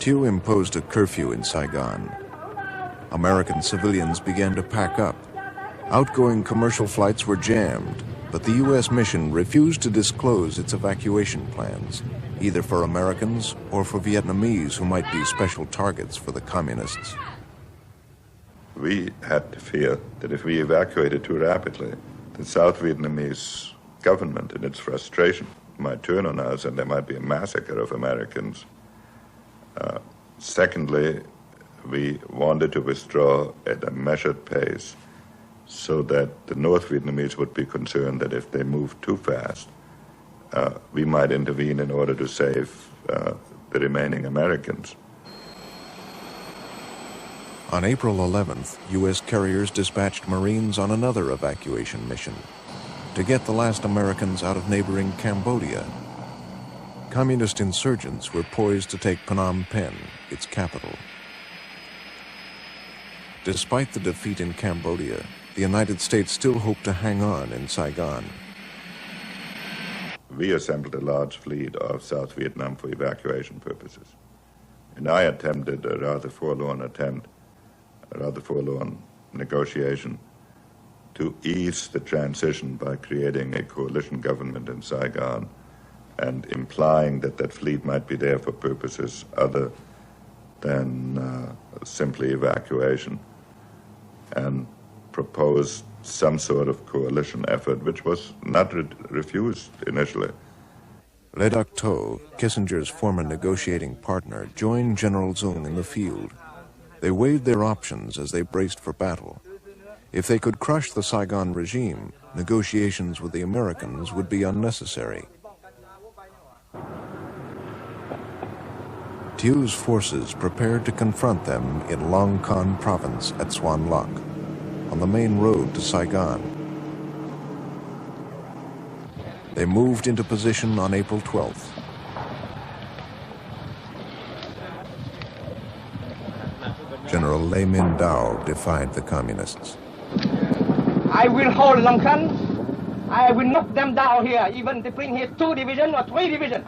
Thieu imposed a curfew in Saigon. American civilians began to pack up. Outgoing commercial flights were jammed, but the U.S. mission refused to disclose its evacuation plans, either for Americans or for Vietnamese who might be special targets for the communists. We had to fear that if we evacuated too rapidly, the South Vietnamese government, in its frustration, might turn on us and there might be a massacre of Americans. Secondly, we wanted to withdraw at a measured pace so that the North Vietnamese would be concerned that if they moved too fast, we might intervene in order to save the remaining Americans. On April 11th, U.S. carriers dispatched Marines on another evacuation mission to get the last Americans out of neighboring Cambodia. Communist insurgents were poised to take Phnom Penh, its capital. Despite the defeat in Cambodia, the United States still hoped to hang on in Saigon. We assembled a large fleet of South Vietnam for evacuation purposes. And I attempted a rather forlorn negotiation to ease the transition by creating a coalition government in Saigon and implying that that fleet might be there for purposes other than simply evacuation, and proposed some sort of coalition effort, which was not refused initially. Le Duc Tho, Kissinger's former negotiating partner, joined General Dung in the field. They weighed their options as they braced for battle. If they could crush the Saigon regime, negotiations with the Americans would be unnecessary. Thieu's forces prepared to confront them in Long Con province at Xuan Loc, on the main road to Saigon. They moved into position on April 12th. General Le Minh Dao defied the communists. I will hold Long Con. I will knock them down here, even if they bring here 2 divisions or 3 divisions.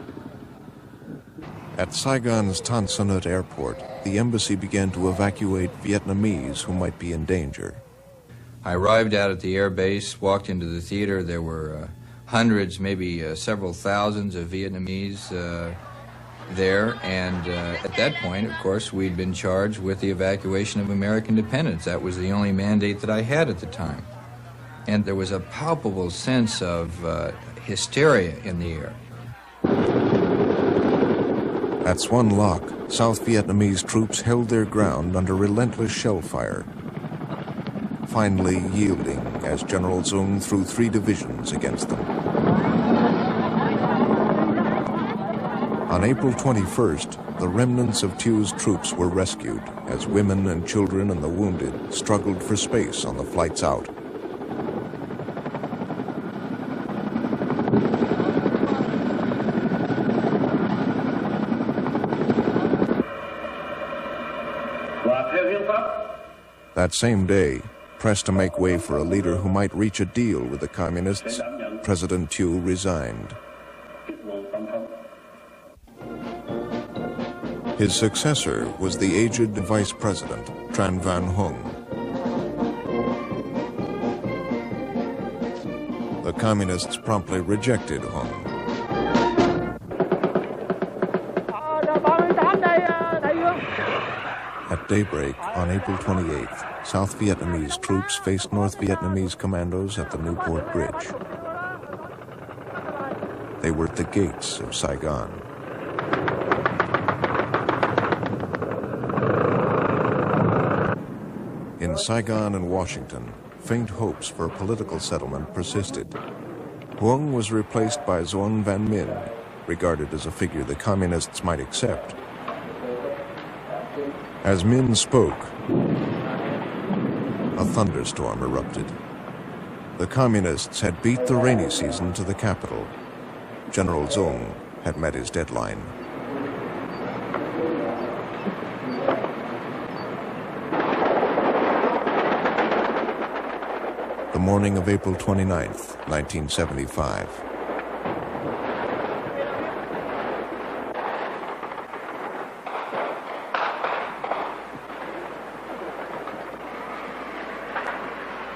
At Saigon's Tan Son Nhut airport, the embassy began to evacuate Vietnamese who might be in danger. I arrived out at the air base, walked into the theater. There were hundreds, maybe several thousands of Vietnamese there, and at that point, of course, we'd been charged with the evacuation of American dependents. That was the only mandate that I had at the time. And there was a palpable sense of hysteria in the air. At Xuan Loc, South Vietnamese troops held their ground under relentless shell fire, finally yielding as General Dung threw 3 divisions against them. On April 21st, the remnants of Thieu's troops were rescued as women and children and the wounded struggled for space on the flights out. That same day, pressed to make way for a leader who might reach a deal with the communists, President Thieu resigned. His successor was the aged Vice President, Tran Van Hung. The communists promptly rejected Hung. At daybreak on April 28th, South Vietnamese troops faced North Vietnamese commandos at the Newport Bridge. They were at the gates of Saigon. In Saigon and Washington, faint hopes for a political settlement persisted. Huong was replaced by Duong Van Minh, regarded as a figure the communists might accept. As Minh spoke, a thunderstorm erupted. The communists had beat the rainy season to the capital. General Dung had met his deadline. The morning of April 29th, 1975.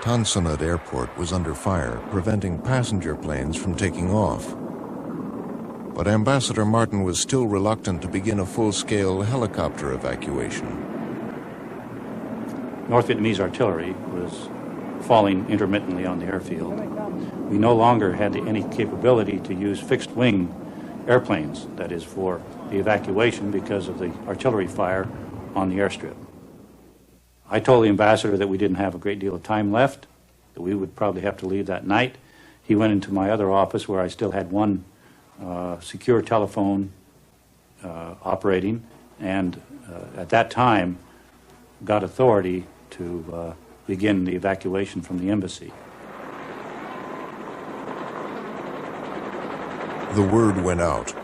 Tan Son Nhut Airport was under fire, preventing passenger planes from taking off. But Ambassador Martin was still reluctant to begin a full-scale helicopter evacuation. North Vietnamese artillery was falling intermittently on the airfield. We no longer had any capability to use fixed-wing airplanes, that is, for the evacuation because of the artillery fire on the airstrip. I told the ambassador that we didn't have a great deal of time left, that we would probably have to leave that night. He went into my other office where I still had one secure telephone operating, and at that time got authority to begin the evacuation from the embassy. The word went out.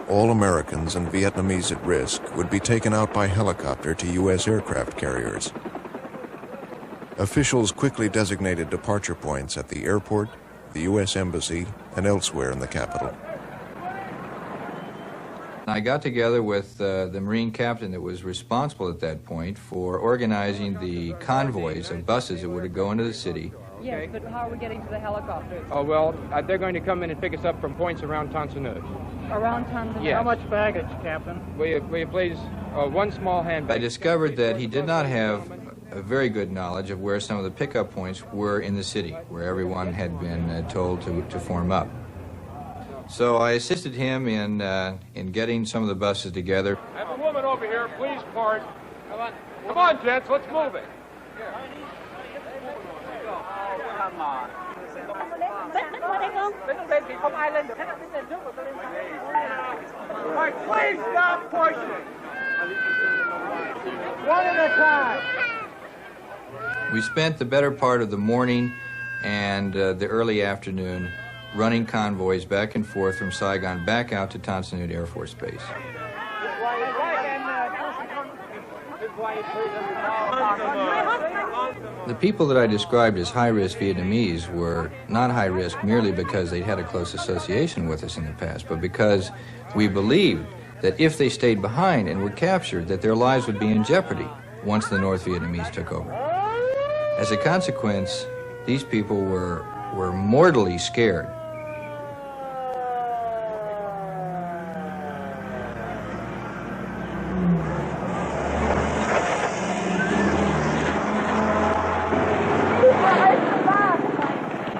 All Americans and Vietnamese at risk would be taken out by helicopter to U.S. aircraft carriers. Officials quickly designated departure points at the airport, the U.S. Embassy, and elsewhere in the capital. I got together with the Marine captain that was responsible at that point for organizing the convoys of buses that would go into the city. Yes, but how are we getting to the helicopters? Oh, well, they're going to come in and pick us up from points around Tan Son Nhut. Around Tan Son Nhut? Yes. How much baggage, Captain? Will you please, one small handbag. I discovered that he did not have a very good knowledge of where some of the pickup points were in the city, where everyone had been told to form up. So I assisted him in getting some of the buses together. I have a woman over here. Please part. Come on, gents. Let's move it. Come on. All right, please stop pushing. One at a time. We spent the better part of the morning and the early afternoon running convoys back and forth from Saigon back out to Tan Son Nhut Air Force Base. The people that I described as high-risk Vietnamese were not high-risk merely because they'd had a close association with us in the past, but because we believed that if they stayed behind and were captured, that their lives would be in jeopardy once the North Vietnamese took over. As a consequence, these people were mortally scared.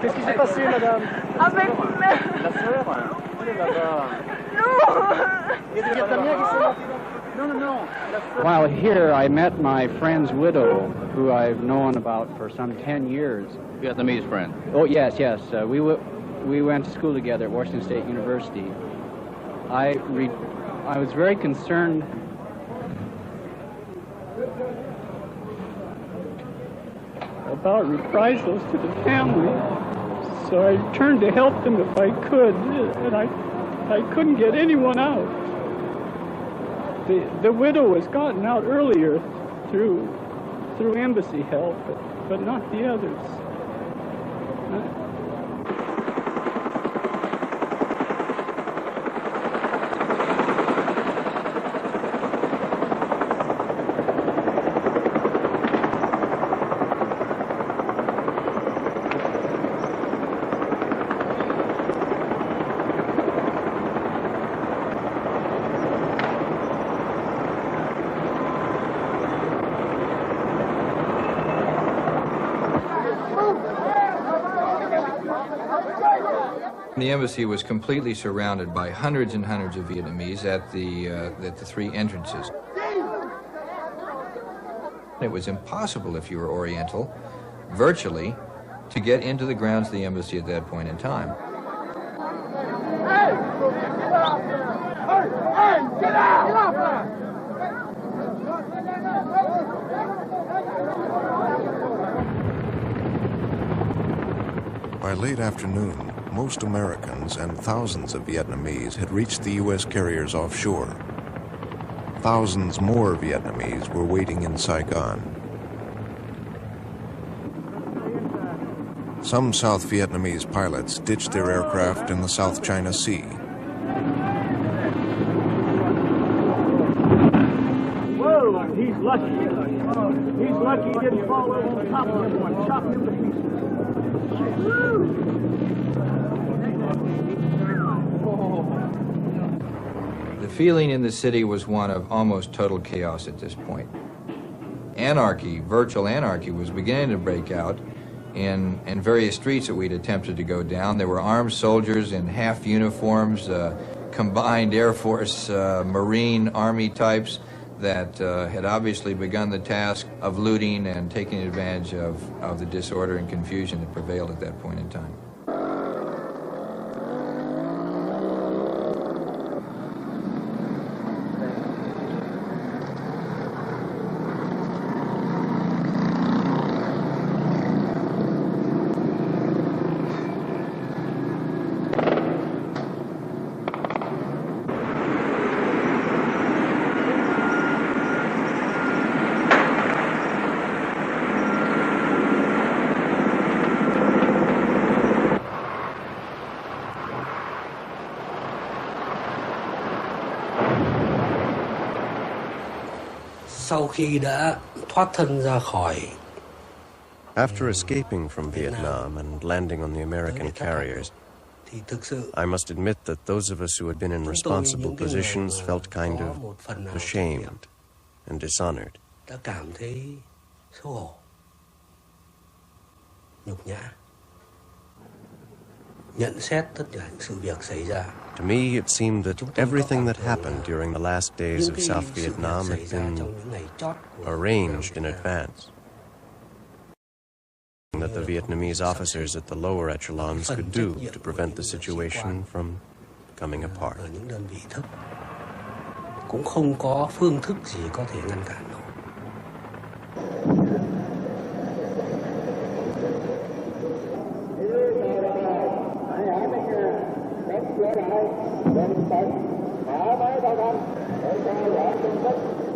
Qu'est-ce qui s'est passé, madame? Avec la sœur. Elle est là-bas. Non! Il y a des Vietnamiens qui sont... No. While here, I met my friend's widow, who I've known about for some 10 years. Vietnamese friend? Oh, yes. We went to school together at Washington State University. I was very concerned about reprisals to the family, so I turned to help them if I could, and I couldn't get anyone out. The widow was gotten out earlier through embassy help, but not the others. The embassy was completely surrounded by hundreds and hundreds of Vietnamese at the three entrances. It was impossible, if you were Oriental, virtually, to get into the grounds of the embassy at that point in time. Hey, get out! By late afternoon, most Americans and thousands of Vietnamese had reached the U.S. carriers offshore. Thousands more Vietnamese were waiting in Saigon. Some South Vietnamese pilots ditched their aircraft in the South China Sea. Whoa, he's Lucky. He's lucky he didn't fall over on top of him and chop him to The feeling in the city was one of almost total chaos at this point. Anarchy, virtual anarchy, was beginning to break out in various streets that we'd attempted to go down. There were armed soldiers in half uniforms, combined Air Force, Marine, Army types that had obviously begun the task of looting and taking advantage of the disorder and confusion that prevailed at that point in time. Sau khi đã thoát thân ra khỏi After escaping from Vietnam and landing on the American carriers, I must admit that those of us who had been in responsible positions felt kind of ashamed and dishonored. đã cảm thấy xấu hổ, nhục nhã. Nhận xét tất cả những sự việc xảy ra. To me, it seemed that everything that happened during the last days of South Vietnam had been arranged in advance. That the Vietnamese officers at the lower echelons could do to prevent the situation from coming apart. Ở những đơn vị thấp cũng không có phương thức gì có thể ngăn cản nổi.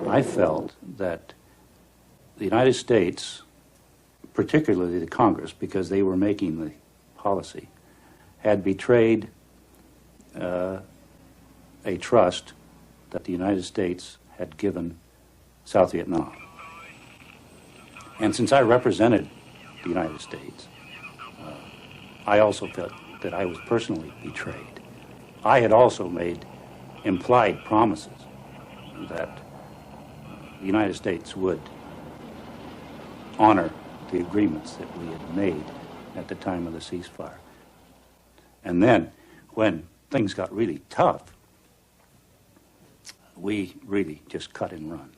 I felt that the United States, particularly the Congress, because they were making the policy, had betrayed a trust that the United States had given South Vietnam. And since I represented the United States, I also felt that I was personally betrayed. I had also made implied promises that the United States would honor the agreements that we had made at the time of the ceasefire. And then, when things got really tough, we really just cut and run.